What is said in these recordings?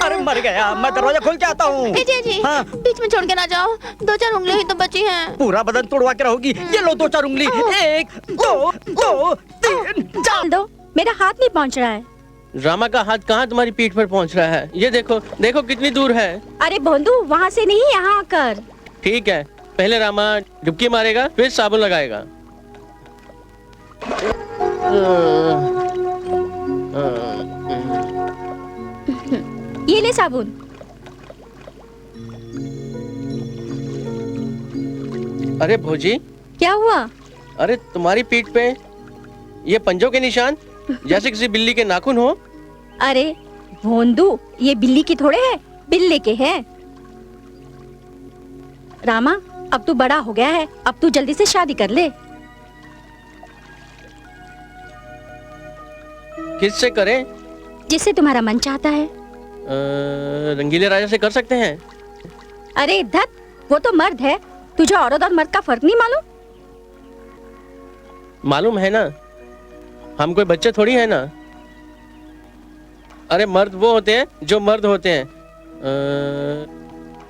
अरे मर गया, मैं दरवाजा खोल के आता हूँ। जी हाँ। बीच में छोड़ के ना जाओ, 2-4 उंगलियां ही तो बची हैं। पूरा बदन तोड़वा के रहोगी। ये लो 2-4 उंगली, 1 2 2 3 4। दो, मेरा हाथ नहीं पहुंच रहा है। रामा का हाथ कहाँ तुम्हारी पीठ पर पहुंच रहा है? ये देखो, देखो कितनी दूर है। अरे भोंदू, वहाँ से नहीं, यहाँ आकर। ठीक है, पहले रामा डुबकी मारेगा, फिर साबुन लगाएगा। ये ले साबुन। अरे भोजी, क्या हुआ? अरे तुम्हारी पीठ पे ये पंजों के निशान, जैसे किसी बिल्ली के नाखून हो। अरे भोंदू, ये बिल्ली की थोड़े है, बिल्ली के हैं। रामा, अब तू बड़ा हो गया है, अब तू जल्दी से शादी कर ले। किससे करें? जिससे तुम्हारा मन चाहता है। रंगीले राजा से कर सकते हैं। अरे धत, वो तो मर्द है, तुझे औरत और मर्द का फर्क नहीं मालूम? मालूम है ना, हम कोई बच्चे थोड़ी है ना। अरे मर्द वो होते हैं जो मर्द होते हैं,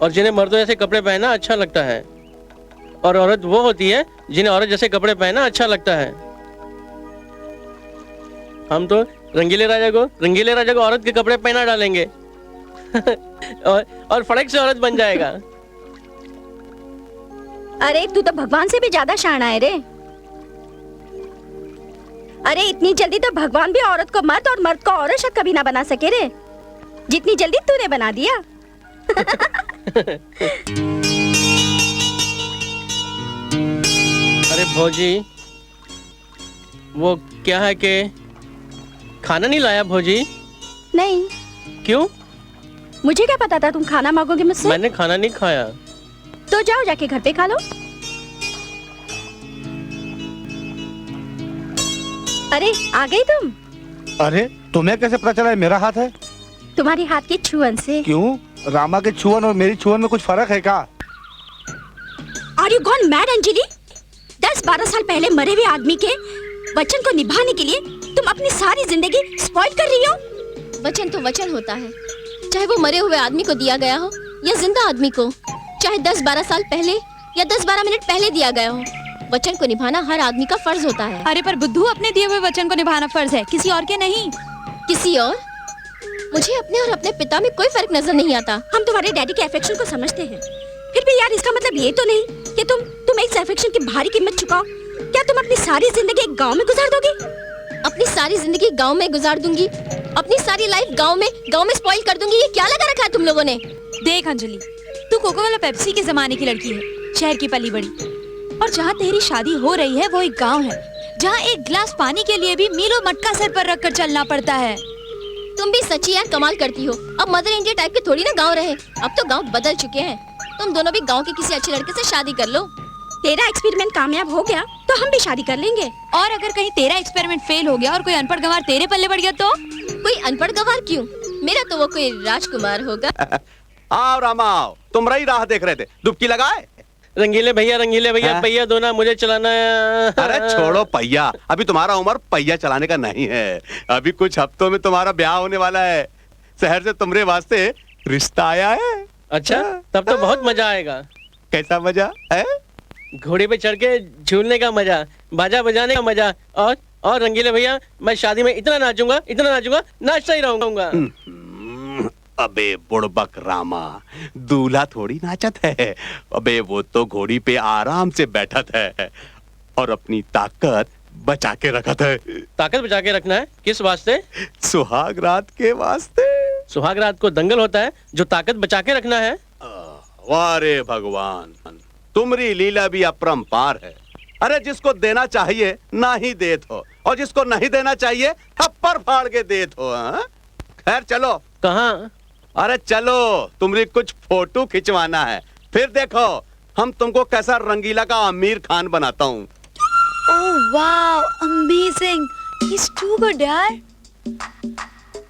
और जिन्हें मर्दों जैसे कपड़े पहनना अच्छा लगता है, और औरत वो होती है जिन्हें औरत जैसे कपड़े पहनना अच्छा लगता है। हम तो रंगीले राजा को औरत के कपड़े पहना डालेंगे और फड़क से औरत बन जाएगा। अरे तू तो भगवान से भी ज्यादा शाना है रे। अरे इतनी जल्दी तो भगवान भी औरत को मर्द और मर्द को औरत शायद कभी ना बना सके रे, जितनी जल्दी तूने बना दिया। अरे भौजी, वो क्या है कि खाना नहीं लाया भौजी? नहीं। क्यों? मुझे क्या पता था तुम खाना मांगोगे मुझसे? मैंने खाना नहीं खाया। तो जाओ जाके घर पे खा लो। अरे आ गई तुम? अरे तुम्हें कैसे पता चला मेरा हाथ है? तुम्हारी हाथ की छुअन से। क्यों? रामा के छुअन और मेरी छुअन में कुछ फर्क है क्या? Are you gone mad, Anjali? 10-12 साल पहले मरे हुए आदमी के वचन को निभाने के लिए तुम अपनी सारी जिंदगी स्पॉइल कर रही हो। वचन तो वचन होता है, चाहे वो मरे हुए आदमी को दिया गया हो या जिंदा आदमी को, चाहे 10-12 साल पहले या 10-12 मिनट पहले दिया गया हो। वचन को निभाना हर आदमी का फर्ज होता है। अरे पर बुद्धू, अपने दिए हुए वचन को निभाना फर्ज है, किसी और के नहीं। किसी और? मुझे अपने और अपने पिता में कोई फर्क नजर नहीं आता। हम तुम्हारे डैडी के अफेक्शन को समझते हैं, फिर भी यार इसका मतलब ये तो नहीं कि तुम एक अफेक्शन की भारी कीमत चुकाओ। क्या तुम अपनी सारी जिंदगी एक गांव में गुजार दोगी? अपनी सारी जिंदगी गांव में गुजार दूंगी, अपनी सारी लाइफ गांव में स्पॉइल कर दूंगी। ये क्या लगा रखा है तुम लोगों ने? देख अंजलि, तू कोको कोला पेप्सी के जमाने की लड़की है, शहर की पली बड़ी, और जहाँ तेरी शादी हो रही है वो एक गांव है, जहाँ एक गिलास पानी के लिए भी मीलों मटका सर पर रखकर चलना पड़ता है। तुम भी सच्ची यार कमाल करती हो। अब मदर इंडिया टाइप के थोड़ी ना गांव रहे, अब तो गांव बदल चुके हैं। तुम दोनों भी गांव के किसी अच्छे लड़के से शादी कर लो। तेरा एक्सपेरिमेंट कामयाब हो गया तो हम भी शादी कर लेंगे। और अगर कहीं तेरा एक्सपेरिमेंट फेल हो गया और कोई अनपढ़ गंवार तेरे पल्ले पड़ गया तो? कोई अनपढ़ गंवार क्यों, मेरा तो वो कोई राजकुमार होगा। आओ रामा, तुम रही राह देख रहे थे, डुबकी लगाए? रंगीले भैया पहिया दो ना, मुझे चलाना है। अरे छोड़ो पहिया, अभी तुम्हारा उम्र पहिया चलाने का नहीं है। अभी कुछ हफ्तों में तुम्हारा ब्याह होने वाला है। शहर से तुम्हारे वास्ते रिश्ता आया है। अच्छा, तब तो बहुत मजा आएगा। कैसा मजा है? घोड़े पे चढ़ के झूलने का मजा, बाजा बजाने का मजा, और रंगीले भैया मैं शादी में इतना नाचूंगा, नाचता ही रहूंगा। अबे बुड़बक रामा, दूल्हा थोड़ी नाचत है। अबे वो तो घोड़ी पे आराम से बैठत है और अपनी ताकत बचा के रखत है। ताकत बचा के रखना है? किस वास्ते? सुहाग रात के वास्ते। सुहाग रात को दंगल होता है जो ताकत बचा के रखना है। वाह रे भगवान, तुम्हारी लीला भी अपरंपार है। अरे जिसको देना चाहिए ना ही देत हो, और जिसको नहीं देना चाहिए थप्पड़ फाड़ के देत हो। खैर चलो। कहाँ? अरे चलो, तुम्हारी कुछ फोटो खिंचवाना है, फिर देखो हम तुमको कैसा रंगीला का आमिर खान बनाता हूँ। Oh wow, amazing, he's too good यार।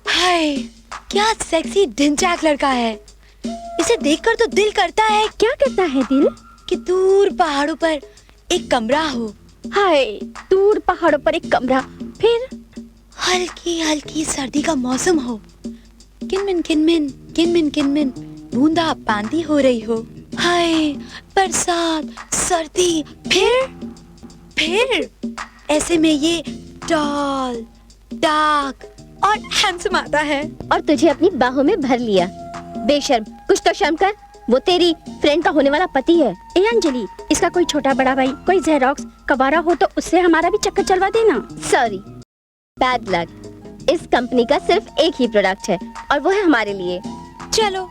हाय, क्या सेक्सी ढिंचैक लड़का है। इसे देखकर तो दिल करता है। क्या करता है दिल? कि दूर पहाड़ों पर एक कमरा हो। हाय, दूर पहाड़ों पर एक कमरा, फिर हल्की हल्की सर्दी का मौसम हो, किनमिन किनमिन किनमिन बूंदा बांदी हो रही हो। हाय बरसात सर्दी फिर ऐसे में ये टॉल डार्क और हैंडसम आता है। और तुझे अपनी बाहों में भर लिया। बेशर्म, कुछ तो शर्म कर। वो तेरी फ्रेंड का होने वाला पति है। ए अंजलि, इसका कोई छोटा बड़ा भाई, कोई जेरोक्स कबारा हो तो उससे हमारा भी चक्कर चलवा देना। Sorry, bad luck. इस कंपनी का सिर्फ एक ही प्रोडक्ट है और वो है हमारे लिए। चलो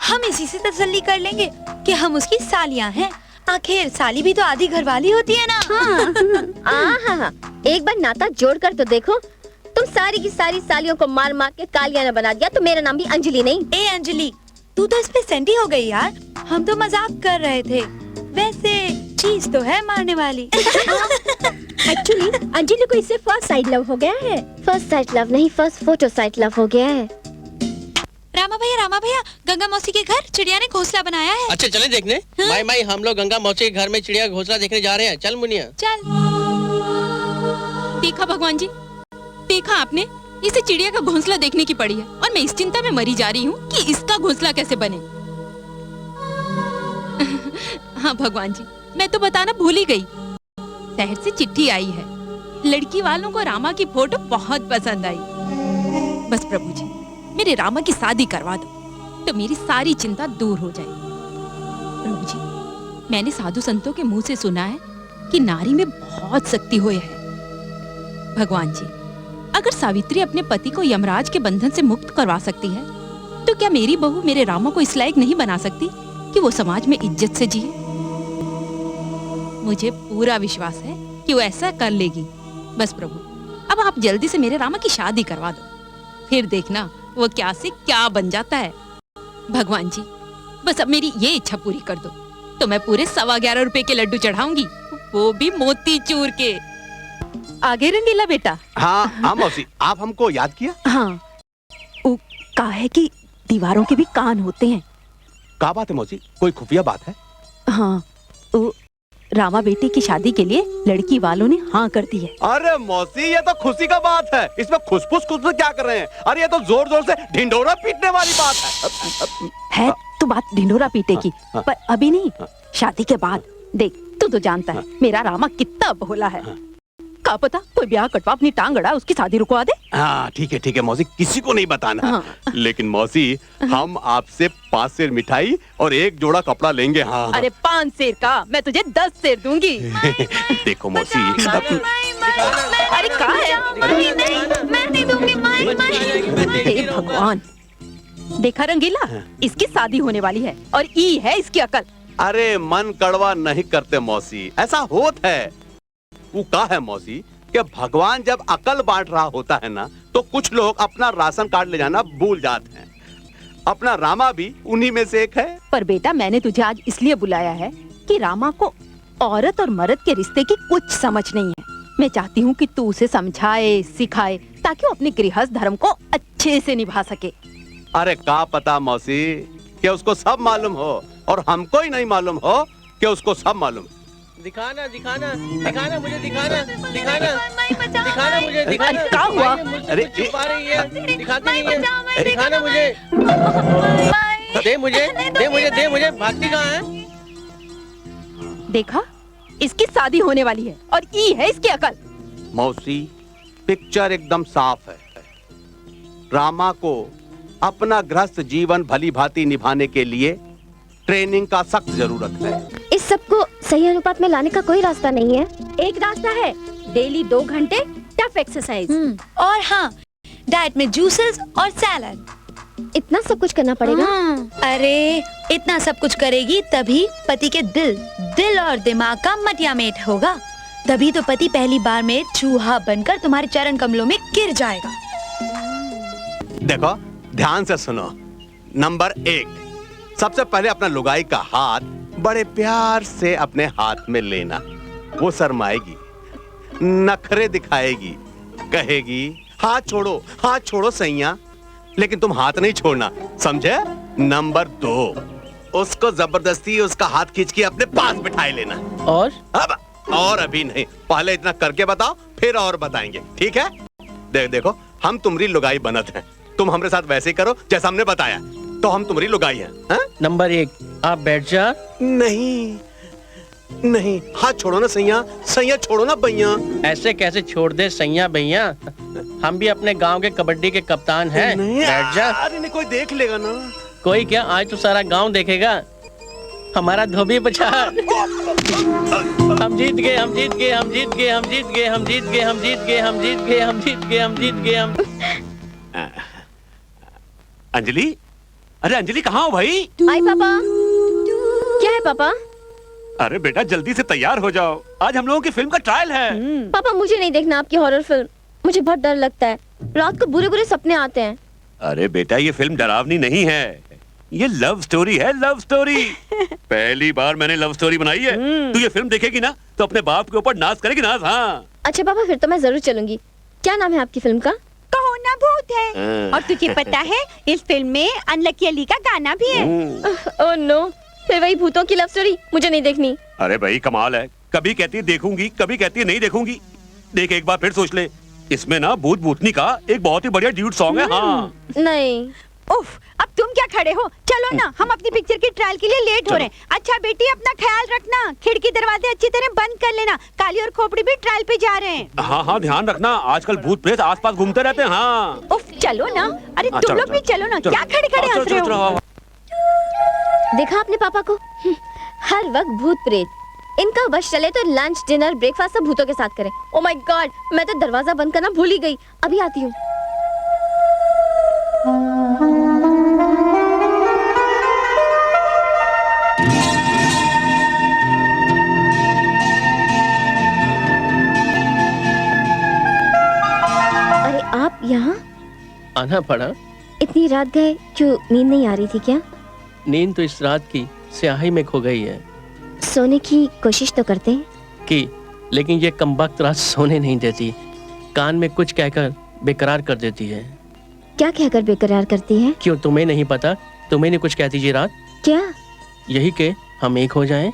हम इसी से तसल्ली कर लेंगे कि हम उसकी सालियां हैं। आखिर साली भी तो आधी घरवाली होती है ना। हाँ। एक बार नाता जोड़ कर तो देखो। तुम सारी की सारी सालियों को मार मार के कालिया ने बना दिया तो मेरा नाम भी अंजलि नहीं। ए अंजलि, तू तो इस पे सेंटी हो गई यार। हम तो मजाक कर रहे थे, वैसे चीज तो है मारने वाली। एक्चुअली अंजलि को इससे फर्स्ट साइड लव हो गया है। फर्स्ट साइट लव नहीं, फर्स्ट फोटो साइट लव हो गया है। रामा भैया, गंगा मौसी के घर चिड़िया ने घोंसला बनाया है। अच्छा चले देखने। माई हम लोग गंगा मौसी के घर में चिड़िया घोंसला देखने जा रहे हैं। चल मुनिया। चल। देखा भगवान जी, देखा आपने, इसे चिड़िया का घोंसला देखने की पड़ी है और मैं इस चिंता में मरी जा रही हूँ कि इसका घोंसला कैसे बने। हाँ भगवान जी, मैं तो बताना भूल ही गई। शहर से चिट्ठी आई है। लड़की वालों को रामा की फोटो बहुत पसंद आई। बस प्रभु जी, मेरे रामा की शादी करवा दो तो मेरी सारी चिंता दूर हो जाए। प्रभु जी, मैंने साधु संतों के मुंह से सुना है कि नारी में बहुत शक्ति होए है। भगवान जी, अगर सावित्री अपने पति को यमराज के बंधन से मुक्त करवा सकती है तो क्या मेरी बहू मेरे रामा को इस लायक नहीं बना सकती कि वो समाज में इज्जत से जिए? मुझे पूरा विश्वास है कि वो ऐसा कर लेगी। बस प्रभु, अब आप जल्दी से मेरे रामा की शादी करवा दो, फिर देखना वो क्या से क्या बन जाता है। भगवान जी, बस अब मेरी ये इच्छा पूरी कर दो तो मैं पूरे 11.25 रुपए के लड्डू चढ़ाऊंगी, वो भी मोतीचूर के। आगे रंगीला बेटा। हाँ मौसी, आप हमको याद किया? हाँ, वो कहा है कि दीवारों के भी कान होते हैं। क्या बात है मौसी, कोई खुफिया बात है? हाँ, वो रामा बेटे की शादी के लिए लड़की वालों ने हाँ कर दी है। अरे मौसी, ये तो खुशी का बात है। इसमें खुशफुस क्या कर रहे हैं? अरे ये तो जोर जोर से ढिंढोरा पीटने वाली बात है तो बात ढिंढोरा पीटे की, पर अभी नहीं, शादी के बाद। देख, तू तो जानता है मेरा रामा कितना भोला है। का पता कोई ब्याह कटवा अपनी टांग अड़ा उसकी शादी रुकवा दे। हाँ ठीक है मौसी, किसी को नहीं बताना। हाँ। लेकिन मौसी, हम आपसे 5 सेर मिठाई और 1 जोड़ा कपड़ा लेंगे। हाँ। अरे 5 सेर का मैं तुझे 10 सेर दूंगी। देखो मौसी, अरे कहाँ है? मैं नहीं दूंगी। हे भगवान, देखा रंगीला, इसकी शादी होने वाली है और ई है इसकी अकल। अरे मन कड़वा नहीं करते मौसी, ऐसा होता है। वो कहा है मौसी कि भगवान जब अकल बांट रहा होता है ना तो कुछ लोग अपना राशन कार्ड ले जाना भूल जाते हैं। अपना रामा भी उन्हीं में से एक है। पर बेटा, मैंने तुझे आज इसलिए बुलाया है कि रामा को औरत और मर्द के रिश्ते की कुछ समझ नहीं है। मैं चाहती हूँ कि तू उसे समझाए सिखाए ताकि वो अपने गृहस्थ धर्म को अच्छे से निभा सके। अरे का पता मौसी कि उसको सब मालूम हो और हमको ही नहीं मालूम हो कि उसको सब मालूम। दिखाना मुझे, दिखाना मुझे, दिखाना। क्या हुआ? अरे छुपा रही है, दिखाती नहीं है। दिखाना मुझे, दे मुझे, भागती कहाँ है? देखा, इसकी शादी होने वाली है और ई है इसकी अकल। मौसी, पिक्चर एकदम साफ है। रामा को अपना गृहस्थ जीवन भली भांति निभाने के लिए ट्रेनिंग का सख्त जरूरत है। इस सबको सही अनुपात में लाने का कोई रास्ता नहीं है। एक रास्ता है, डेली 2 घंटे टफ एक्सरसाइज। और हाँ, डाइट में जूसेस और सैलड। इतना सब कुछ करना पड़ेगा? अरे इतना सब कुछ करेगी तभी पति के दिल और दिमाग का मटियामेट होगा। तभी तो पति पहली बार में चूहा बनकर तुम्हारे चरण कमलों में गिर जाएगा। देखो, ध्यान से सुनो। नंबर 1, सबसे पहले अपना लुगाई का हाथ बड़े प्यार से अपने हाथ में लेना। वो शर्माएगी, नखरे दिखाएगी, कहेगी हाथ छोड़ो सैया, लेकिन तुम हाथ नहीं छोड़ना, समझे? नंबर 2, उसको जबरदस्ती उसका हाथ खींच के अपने पास बिठाए लेना। और अभी नहीं, पहले इतना करके बताओ, फिर और बताएंगे, ठीक है? देखो, हम तुम्हारी लुगाई बनत हैं, तुम हमारे साथ वैसे ही करो जैसा हमने बताया, तो हम तुम्हारी लुगाई हैं, हैं? नंबर 1 आप बैठ जा। नहीं नहीं, हाथ छोड़ो ना सैया, सैया छोड़ो ना भैया। ऐसे कैसे छोड़ दे सैया भैया, हम भी अपने गांव के कबड्डी के कप्तान हैं। नहीं, बैठ जा। अरे नहीं, कोई देख लेगा ना। कोई क्या, आज तो सारा गांव देखेगा हमारा धोबी पछाड़। हम जीत गए, हम जीत गए, हम जीत गए, हम जीत गए, हम जीत गए, हम जीत गए, हम जीत गए, हम जीत गए, हम जीत गए, हम। अंजलि, अरे अंजलि कहाँ हो भाई? आई पापा। क्या है पापा? अरे बेटा जल्दी से तैयार हो जाओ, आज हम लोगों की फिल्म का ट्रायल है। पापा मुझे नहीं देखना आपकी हॉरर फिल्म, मुझे बहुत डर लगता है, रात को बुरे बुरे सपने आते हैं। अरे बेटा ये फिल्म डरावनी नहीं है, ये लव स्टोरी है, लव स्टोरी। पहली बार मैंने लव स्टोरी बनाई है। तू ये फिल्म देखेगी ना तो अपने बाप के ऊपर नाज करेगी नाज। हाँ अच्छा पापा, फिर तो मैं जरूर चलूंगी। क्या नाम है आपकी फिल्म का? कहो ना भूत है। और तुझे पता है इस फिल्म में अनलकी अली का गाना भी है। ओह नो, फिर वही भूतों की लव स्टोरी, मुझे नहीं देखनी। अरे भाई कमाल है, कभी कहती है देखूंगी, कभी कहती है नहीं देखूंगी। देख एक बार फिर सोच ले, इसमें ना भूत भूतनी का एक बहुत ही बढ़िया ड्यूट सॉन्ग है। हाँ नहीं। उफ, अब तुम क्या खड़े हो, चलो ना, हम अपनी पिक्चर की ट्रायल के लिए लेट हो रहे हैं। अच्छा बेटी अपना ख्याल रखना, खिड़की दरवाजे अच्छी तरह बंद कर लेना, काली और खोपड़ी भी ट्रायल पे जा रहे हैं। हाँ हाँ ध्यान रखना, आजकल भूत प्रेत आसपास घूमते रहते हैं। हाँ उफ चलो ना, अरे हाँ, तुम चलो, लोग भी चलो ना, चलो। क्या खड़े खड़े हंस रहे हो? देखा आपने पापा को, हर वक्त भूत प्रेत, इनका बस चले तो लंच डिनर ब्रेकफास्ट सब भूतों के साथ करें। ओ माय गॉड, मैं तो दरवाजा बंद करना भूल ही गई, अभी आती हूँ। अरे आप यहाँ? आना पड़ा। इतनी रात गए, क्यों नींद नहीं आ रही थी क्या? नींद तो इस रात की स्याही में खो गई है। सोने की कोशिश तो करते हैं की, लेकिन ये कमबख्त रात सोने नहीं देती, कान में कुछ कहकर बेकरार कर देती है। क्या कहकर बेकरार करती है? क्यों तुम्हें नहीं पता? तुम्हें नहीं कुछ कहती जी रात? क्या? यही कि हम एक हो जाएं।